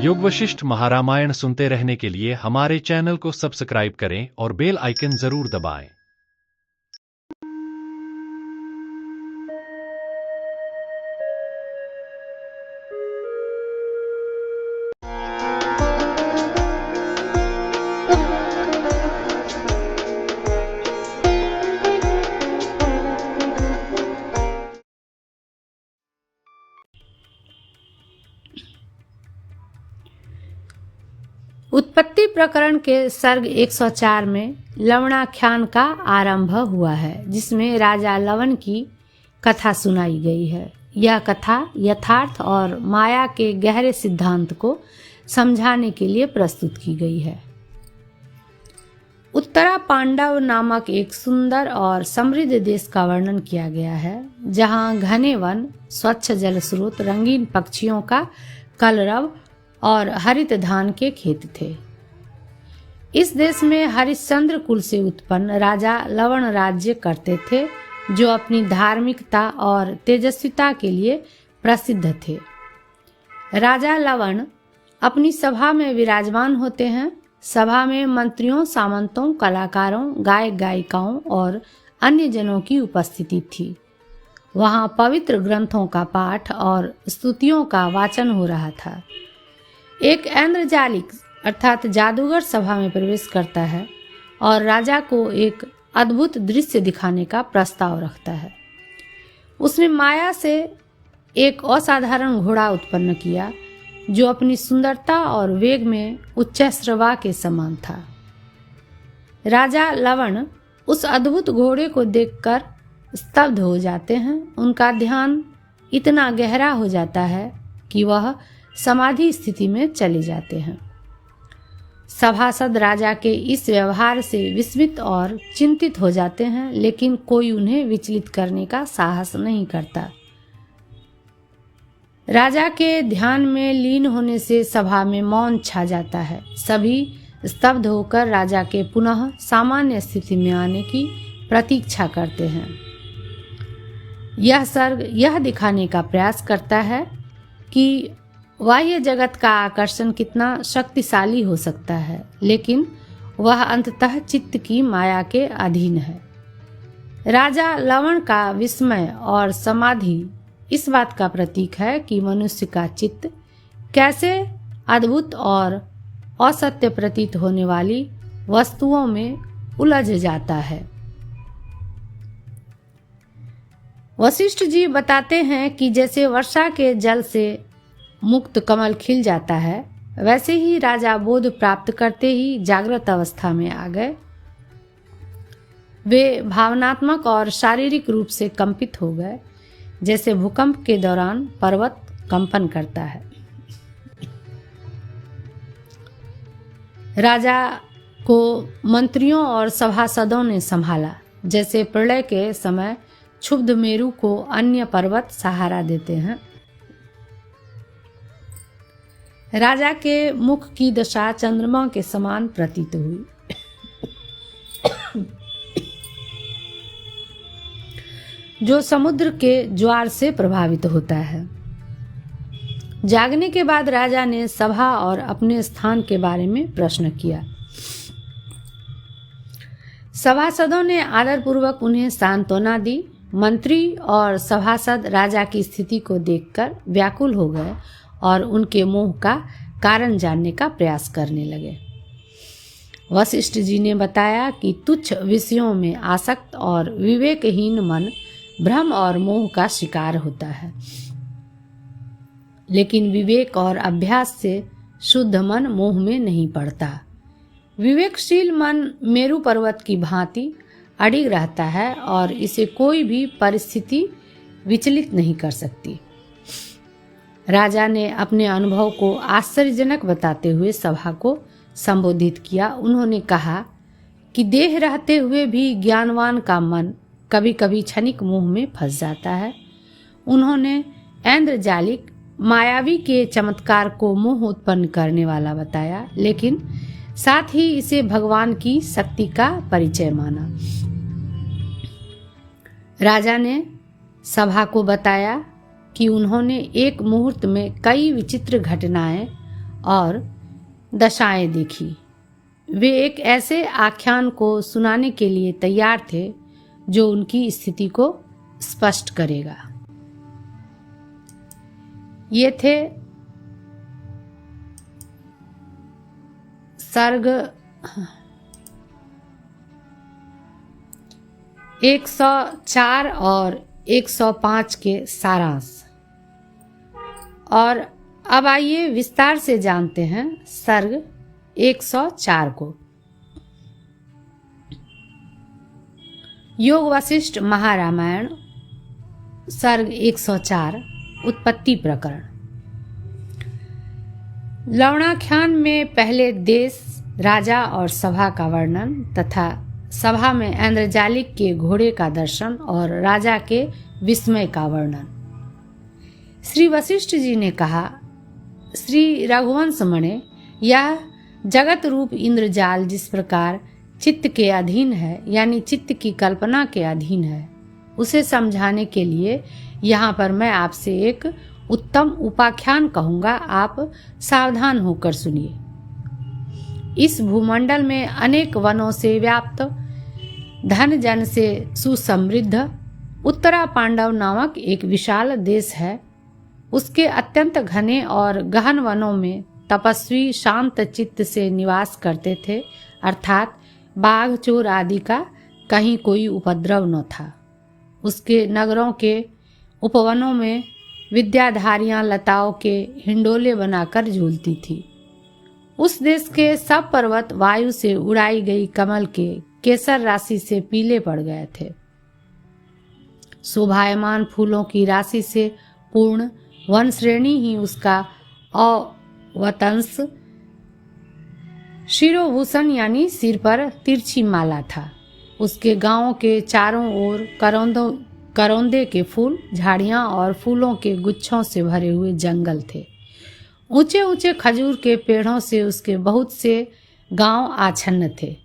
योग वशिष्ठ महारामायण सुनते रहने के लिए हमारे चैनल को सब्सक्राइब करें और बेल आइकन जरूर दबाएं। उत्पत्ति प्रकरण के सर्ग 104 में लवणाख्यान का आरंभ हुआ है, जिसमें राजा लवन की कथा सुनाई गई है। यह कथा यथार्थ और माया के गहरे सिद्धांत को समझाने के लिए प्रस्तुत की गई है। उत्तरा पांडव नामक एक सुंदर और समृद्ध देश का वर्णन किया गया है, जहां घने वन, स्वच्छ जल स्रोत, रंगीन पक्षियों का कलरव और हरित धान के खेत थे। इस देश में हरिश्चंद्र कुल से उत्पन्न राजा लवण राज्य करते थे, जो अपनी धार्मिकता और तेजस्विता के लिए प्रसिद्ध थे। राजा लवण अपनी सभा में विराजमान होते हैं। सभा में मंत्रियों, सामंतों, कलाकारों, गायक गायिकाओं और अन्य जनों की उपस्थिति थी। वहां पवित्र ग्रंथों का पाठ और स्तुतियों का वाचन हो रहा था। एक ऐन्द्रजालिक अर्थात जादूगर सभा में प्रवेश करता है और राजा को एक अद्भुत दृश्य दिखाने का प्रस्ताव रखता है। उसने माया से एक असाधारण घोड़ा उत्पन्न किया, जो अपनी सुंदरता और वेग में उच्चैःश्रवा के समान था। राजा लवण उस अद्भुत घोड़े को देखकर स्तब्ध हो जाते हैं। उनका ध्यान इतना गहरा हो जाता है कि वह समाधि स्थिति में चले जाते हैं। सभासद राजा के इस व्यवहार से विस्मित और चिंतित हो जाते हैं, लेकिन कोई उन्हें विचलित करने का साहस नहीं करता। राजा के ध्यान में लीन होने से सभा में मौन छा जाता है। सभी स्तब्ध होकर राजा के पुनः सामान्य स्थिति में आने की प्रतीक्षा करते हैं। यह सर्ग यह दिखाने का प्रयास करता है कि बाह्य जगत का आकर्षण कितना शक्तिशाली हो सकता है, लेकिन वह अंततः चित्त की माया के अधीन है। राजा लवण का विस्मय और समाधि इस बात का प्रतीक है कि मनुष्य का चित्त कैसे अद्भुत और असत्य प्रतीत होने वाली वस्तुओं में उलझ जाता है। वशिष्ठ जी बताते हैं कि जैसे वर्षा के जल से मुक्त कमल खिल जाता है, वैसे ही राजा बोध प्राप्त करते ही जागृत अवस्था में आ गए। वे भावनात्मक और शारीरिक रूप से कंपित हो गए, जैसे भूकंप के दौरान पर्वत कंपन करता है। राजा को मंत्रियों और सभासदों ने संभाला, जैसे प्रलय के समय क्षुब्ध मेरु को अन्य पर्वत सहारा देते हैं। राजा के मुख की दशा चंद्रमा के समान प्रतीत हुई। जो समुद्र के ज्वार से प्रभावित होता है। जागने के बाद राजा ने सभा और अपने स्थान के बारे में प्रश्न किया। सभासदों ने आदरपूर्वक उन्हें सांत्वना दी। मंत्री और सभासद राजा की स्थिति को देखकर व्याकुल हो गए और उनके मोह का कारण जानने का प्रयास करने लगे। वशिष्ठ जी ने बताया कि तुच्छ विषयों में आसक्त और विवेकहीन मन भ्रम और मोह का शिकार होता है, लेकिन विवेक और अभ्यास से शुद्ध मन मोह में नहीं पड़ता। विवेकशील मन मेरु पर्वत की भांति अडिग रहता है और इसे कोई भी परिस्थिति विचलित नहीं कर सकती। राजा ने अपने अनुभव को आश्चर्यजनक बताते हुए सभा को संबोधित किया। उन्होंने कहा कि देह रहते हुए भी ज्ञानवान का मन कभी कभी क्षणिक मोह में फंस जाता है। उन्होंने ऐन्द्रजालिक मायावी के चमत्कार को मोह उत्पन्न करने वाला बताया, लेकिन साथ ही इसे भगवान की शक्ति का परिचय माना। राजा ने सभा को बताया कि उन्होंने एक मुहूर्त में कई विचित्र घटनाएं और दशाएं देखी। वे एक ऐसे आख्यान को सुनाने के लिए तैयार थे जो उनकी स्थिति को स्पष्ट करेगा। ये थे सर्ग 104 और 105 के सारांश। और अब आइए विस्तार से जानते हैं सर्ग 104 को। योग वशिष्ठ महारामायण सर्ग 104 उत्पत्ति प्रकरण। लवणाख्यान में पहले देश, राजा और सभा का वर्णन तथा सभा में ऐन्द्रजालिक के घोड़े का दर्शन और राजा के विस्मय का वर्णन। श्री वशिष्ठ जी ने कहा, श्री रघुवंश मणे, यह जगत रूप इंद्रजाल जिस प्रकार चित्त के अधीन है, यानी चित्त की कल्पना के अधीन है, उसे समझाने के लिए यहाँ पर मैं आपसे एक उत्तम उपाख्यान कहूँगा। आप सावधान होकर सुनिए। इस भूमंडल में अनेक वनों से व्याप्त, धन जन से सुसमृद्ध उत्तरा पांडव नामक एक विशाल देश है। उसके अत्यंत घने और गहन वनों में तपस्वी शांत चित्त से निवास करते थे, अर्थात बाघ चोर आदि का कहीं कोई उपद्रव न था। उसके नगरों के उपवनों में विद्याधारियां लताओं के हिंडोले बनाकर झूलती थी। उस देश के सब पर्वत वायु से उड़ाई गई कमल के केसर राशि से पीले पड़ गए थे। शोभायमान फूलों की राशि से पूर्ण वन श्रेणी ही उसका अवतंस शिरोभूषण यानी सिर पर तिरछी माला था। उसके गांवों के चारों ओर करौंदे के फूल, झाड़ियां और फूलों के गुच्छों से भरे हुए जंगल थे। ऊंचे ऊंचे खजूर के पेड़ों से उसके बहुत से गांव आच्छन्न थे।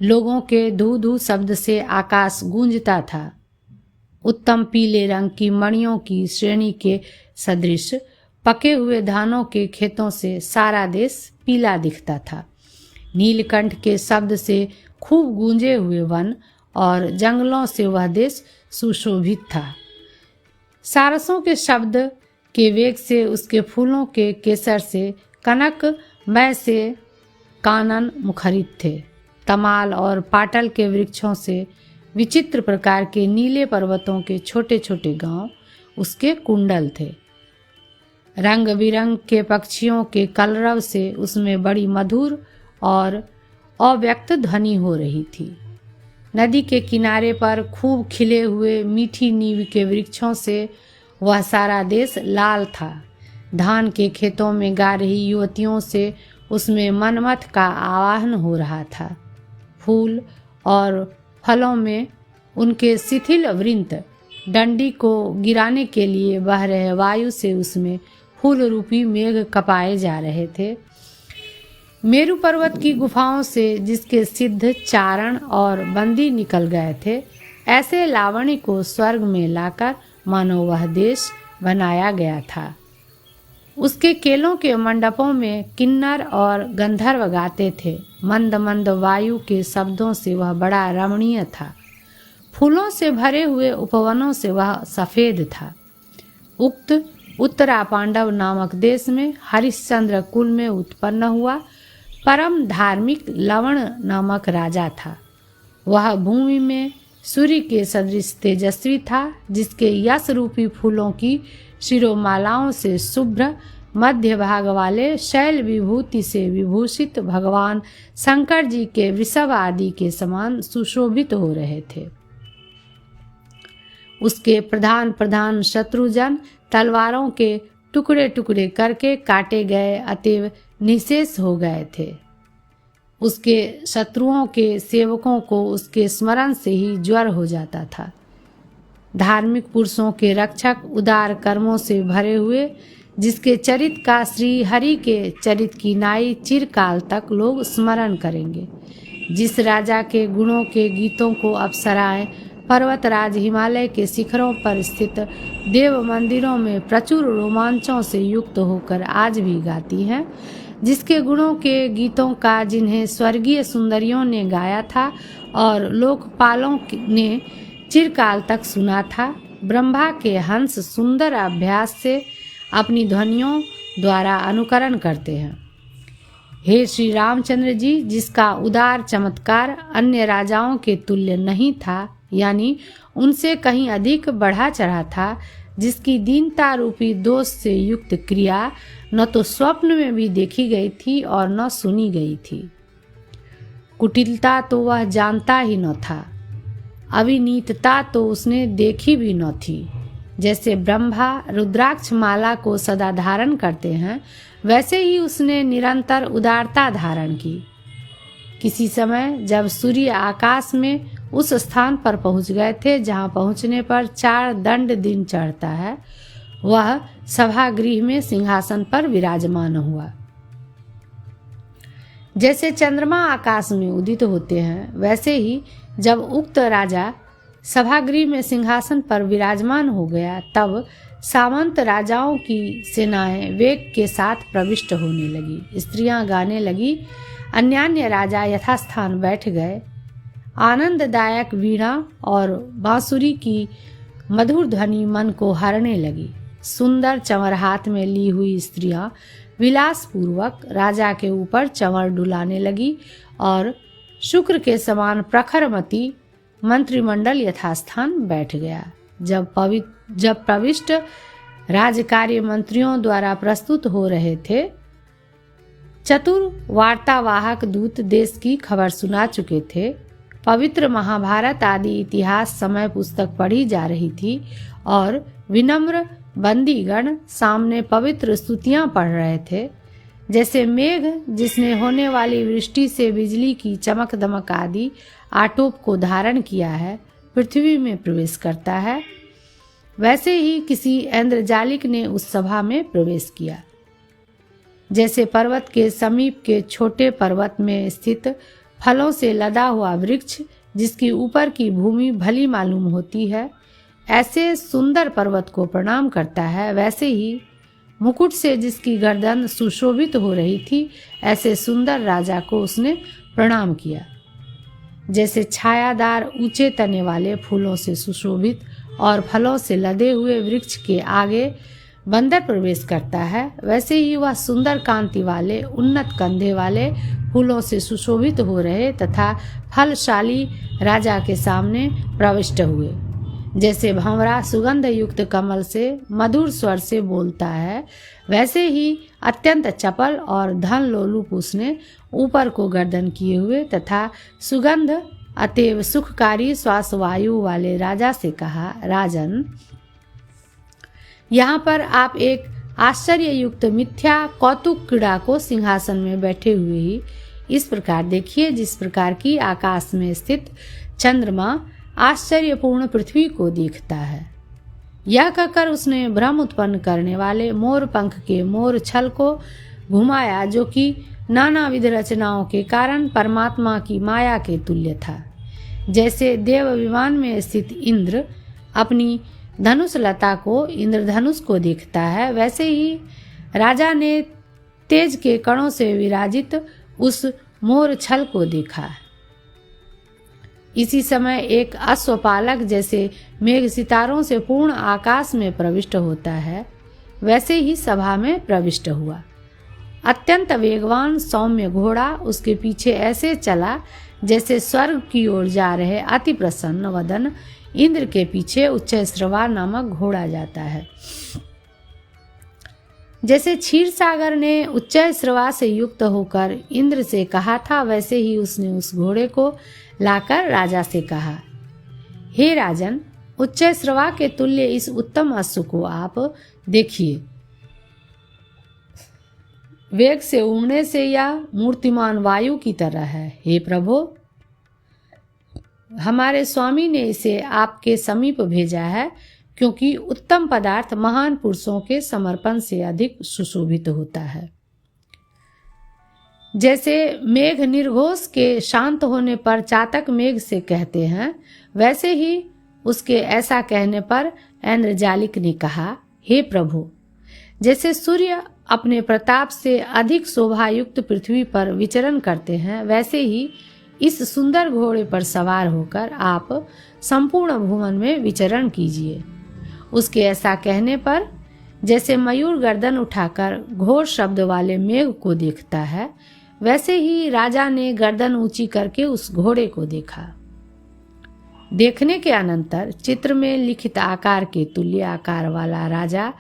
लोगों के धू धू शब्द से आकाश गूंजता था। उत्तम पीले रंग की मणियों की श्रेणी के सदृश पके हुए धानों के खेतों से सारा देश पीला दिखता था। नीलकंठ के शब्द से खूब गूंजे हुए वन और जंगलों से वह देश सुशोभित था। सारसों के शब्द के वेग से, उसके फूलों के केसर से, कनक मय से कानन मुखरित थे। तमाल और पाटल के वृक्षों से विचित्र प्रकार के नीले पर्वतों के छोटे छोटे गांव उसके कुंडल थे। रंग बिरंग के पक्षियों के कलरव से उसमें बड़ी मधुर और अव्यक्त ध्वनि हो रही थी। नदी के किनारे पर खूब खिले हुए मीठी नीम के वृक्षों से वह सारा देश लाल था। धान के खेतों में गा रही युवतियों से उसमें मनमथ का आवाहन हो रहा था। फूल और फलों में उनके शिथिल वृंत डंडी को गिराने के लिए बह रहे वायु से उसमें फूल रूपी मेघ कपाए जा रहे थे। मेरु पर्वत की गुफाओं से जिसके सिद्ध, चारण और बंदी निकल गए थे, ऐसे लावण्य को स्वर्ग में लाकर मानो वह देश बनाया गया था। उसके केलों के मंडपों में किन्नर और गंधर्व गाते थे। मंद मंद वायु के शब्दों से वह बड़ा रमणीय था। फूलों से भरे हुए उपवनों से वह सफेद था। उक्त उत्तरा पांडव नामक देश में हरिश्चंद्र कुल में उत्पन्न हुआ परम धार्मिक लवण नामक राजा था। वह भूमि में सूर्य के सदृश तेजस्वी था, जिसके यश रूपी फूलों की शिरोमालाओं से शुभ्र मध्य भाग वाले शैल विभूति से विभूषित भगवान शंकर जी के वृषभ आदि के समान सुशोभित हो रहे थे। उसके प्रधान प्रधान शत्रुजन तलवारों के टुकड़े टुकड़े करके काटे गए अतएव निशेष हो गए थे। उसके शत्रुओं के सेवकों को उसके स्मरण से ही ज्वर हो जाता था। धार्मिक पुरुषों के रक्षक, उदार कर्मों से भरे हुए, जिसके चरित का श्री हरि के चरित की नाई चिरकाल तक लोग स्मरण करेंगे। जिस राजा के गुणों के गीतों को अप्सराएं पर्वतराज हिमालय के शिखरों पर स्थित देव मंदिरों में प्रचुर रोमांचों से युक्त होकर आज भी गाती हैं, जिसके गुणों के गीतों का जिन्हें स्वर्गीय सुंदरियों ने गाया था और लोकपालों ने चिरकाल तक सुना था। ब्रह्मा के हंस सुंदर अभ्यास से अपनी ध्वनियों द्वारा अनुकरण करते हैं। हे श्री रामचंद्र जी, जिसका उदार चमत्कार अन्य राजाओं के तुल्य नहीं था, यानी उनसे कहीं अधिक बढ़ा चढ़ा था, जिसकी दीनता रूपी दोष से युक्त क्रिया न तो स्वप्न में भी देखी गई थी और न सुनी गई थी। कुटिलता तो वह जानता ही न था, अविनीतता तो उसने देखी भी न थी। जैसे ब्रह्मा रुद्राक्ष माला को सदा धारण करते हैं, वैसे ही उसने निरंतर उदारता धारण की। किसी समय जब सूर्य आकाश में उस स्थान पर पहुंच गए थे जहां पहुंचने पर 4 दंड दिन चढ़ता है, वह सभागृह में सिंहासन पर विराजमान हुआ। जैसे चंद्रमा आकाश में उदित होते हैं, वैसे ही जब उक्त राजा सभागृह में सिंहासन पर विराजमान हो गया, तब सामंत राजाओं की सेनाएं वेग के साथ प्रविष्ट होने लगी। स्त्रियां गाने लगी, अन्यान्य राजा यथास्थान बैठ गए। आनंददायक वीणा और बांसुरी की मधुर ध्वनि मन को हरने लगी। सुंदर चंवर हाथ में ली हुई स्त्रियां विलासपूर्वक राजा के ऊपर चंवर डुलाने लगी और शुक्र के समान प्रखरमती मंत्रिमंडल यथास्थान बैठ गया। जब प्रविष्ट राजकार्य मंत्रियों द्वारा प्रस्तुत हो रहे थे, चतुर वार्तावाहक दूत देश की खबर सुना चुके थे। पवित्र महाभारत आदि इतिहास समय पुस्तक पढ़ी जा रही थी और विनम्र बंदीगण सामने पवित्र स्तुतियां पढ़ रहे थे। जैसे मेघ जिसने होने वाली वृष्टि से बिजली की चमक दमक आदि आटोप को धारण किया है, पृथ्वी में प्रवेश करता है, वैसे ही किसी ऐन्द्रजालिक ने उस सभा में प्रवेश किया। जैसे पर्वत के समीप के छोटे पर्वत में स्थित फलों से लदा हुआ वृक्ष जिसकी ऊपर की भूमि भली मालूम होती है, ऐसे सुंदर पर्वत को प्रणाम करता है, वैसे ही मुकुट से जिसकी गर्दन सुशोभित हो रही थी, ऐसे सुंदर राजा को उसने प्रणाम किया। जैसे छायादार ऊंचे तने वाले फूलों से सुशोभित और फलों से लदे हुए वृक्ष के आगे बंदर प्रवेश करता है, वैसे ही वह सुंदर कांति वाले उन्नत कंधे वाले फूलों से सुशोभित हो रहे तथा फलशाली राजा के सामने प्रविष्ट हुए। जैसे भंवरा सुगंध युक्त कमल से मधुर स्वर से बोलता है, वैसे ही अत्यंत चपल और धन लोलुप उसने ऊपर को गर्दन किए हुए तथा सुगंध अतएव सुखकारी श्वास वायु वाले राजा से कहा, राजन, यहाँ पर आप एक आश्चर्य युक्त मिथ्या कौतुक क्रीड़ा को सिंहासन में बैठे हुए ही इस प्रकार देखिए, जिस प्रकार की आकाश में स्थित चंद्रमा आश्चर्यपूर्ण पृथ्वी को देखता है। यह कहकर उसने भ्रम उत्पन्न करने वाले मोर पंख के मोर छल को घुमाया, जो कि नानाविध रचनाओं के कारण परमात्मा की माया के तुल्य था। जैसे देव विमान में स्थित इंद्र अपनी धनुष लता को इंद्रधनुष को देखता है, वैसे ही राजा ने तेज के कणों से विराजित उस मोर छल को देखा। इसी समय एक अश्वपालक जैसे मेघ सितारों से पूर्ण आकाश में प्रविष्ट होता है, वैसे ही सभा में प्रविष्ट हुआ। अत्यंत वेगवान सौम्य घोड़ा उसके पीछे ऐसे चला जैसे स्वर्ग की ओर जा रहे अति प्रसन्न वदन इंद्र के पीछे उच्चैश्रवा नामक घोड़ा जाता है। जैसे क्षीर सागर ने उच्चैश्रवा से युक्त होकर इंद्र से कहा था, वैसे ही उसने उस घोड़े को लाकर राजा से कहा, हे राजन, उच्चैश्रवा के तुल्य इस उत्तम अश्व को आप देखिए। वेग से उड़ने से यह मूर्तिमान वायु की तरह है। हे प्रभु, हमारे स्वामी ने इसे आपके समीप भेजा है, क्योंकि उत्तम पदार्थ महान पुरुषों के समर्पण से अधिक सुशोभित होता है। जैसे मेघ निर्घोष के शांत होने पर चातक मेघ से कहते हैं, वैसे ही उसके ऐसा कहने पर ऐन्द्रजालिक ने कहा, हे प्रभु, जैसे सूर्य अपने प्रताप से अधिक शोभायुक्त पृथ्वी पर विचरण करते हैं, वैसे ही इस सुंदर घोड़े पर सवार होकर आप संपूर्ण भुवन में विचरण कीजिए। उसके ऐसा कहने पर जैसे मयूर गर्दन उठाकर घोर शब्द वाले मेघ को देखता है, वैसे ही राजा ने गर्दन ऊंची करके उस घोड़े को देखा। देखने के अनंतर चित्र में लिखित आकार के तुल्य आकार वाला राजा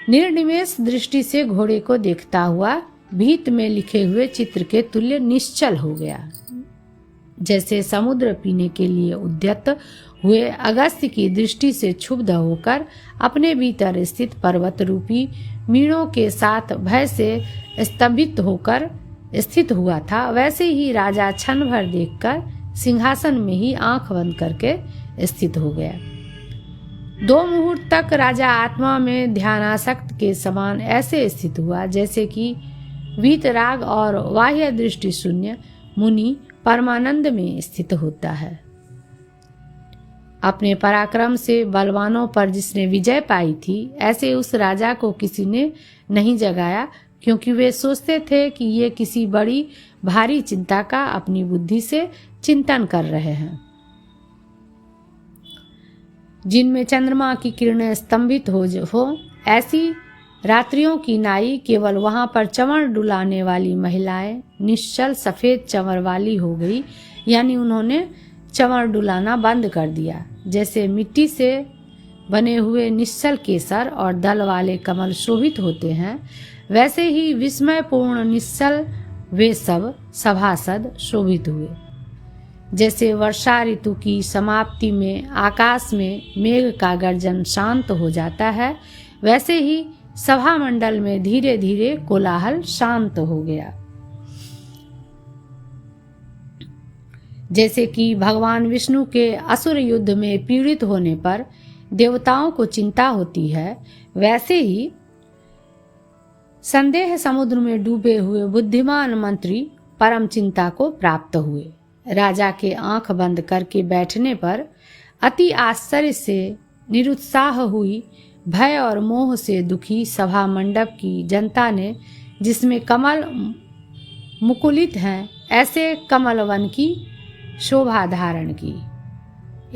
निर्निमेष दृष्टि से घोड़े को देखता हुआ भीत में लिखे हुए चित्र के तुल्य निश्चल हो गया। जैसे समुद्र पीने के लिए उद्यत हुए अगस्त्य की दृष्टि से क्षुब्ध होकर अपने भीतर स्थित पर्वत रूपी मीणों के साथ भय से स्तंभित होकर स्थित हुआ था, वैसे ही राजा क्षण भर देखकर सिंहासन में ही आंख बंद करके स्थित हो गया। 2 मुहूर्त तक राजा आत्मा में ध्यानासक्त के समान ऐसे स्थित हुआ जैसे कि वीतराग और बाह्य दृष्टि शून्य मुनि परमानंद में स्थित होता है। अपने पराक्रम से बलवानों पर जिसने विजय पाई थी, ऐसे उस राजा को किसी ने नहीं जगाया, क्योंकि वे सोचते थे कि ये किसी बड़ी भारी चिंता का अपनी बुद्धि से चिंतन कर रहे हैं। जिनमें चंद्रमा की किरणें स्तंभित हो ऐसी रात्रियों की नाई केवल वहां पर चंवर डुलाने वाली महिलाएं निश्चल सफेद चंवर वाली हो गई, यानी उन्होंने चंवर डुलाना बंद कर दिया। जैसे मिट्टी से बने हुए निश्चल केसर और दल वाले कमल शोभित होते हैं, वैसे ही विस्मयपूर्ण निश्चल वे सब सभासद शोभित हुए। जैसे वर्षा ऋतु की समाप्ति में आकाश में मेघ का गर्जन शांत हो जाता है, वैसे ही सभा मंडल में धीरे धीरे कोलाहल शांत हो गया। जैसे कि भगवान विष्णु के असुर युद्ध में पीड़ित होने पर देवताओं को चिंता होती है, वैसे ही संदेह समुद्र में डूबे हुए बुद्धिमान मंत्री परम चिंता को प्राप्त हुए। राजा के आंख बंद करके बैठने पर अति आश्चर्य से निरुत्साह हुई, भय और मोह से दुखी सभा मंडप की जनता ने, जिसमें कमल मुकुलित हैं, ऐसे कमलवन की शोभा धारण की।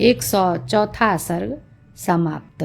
104वां सर्ग समाप्त।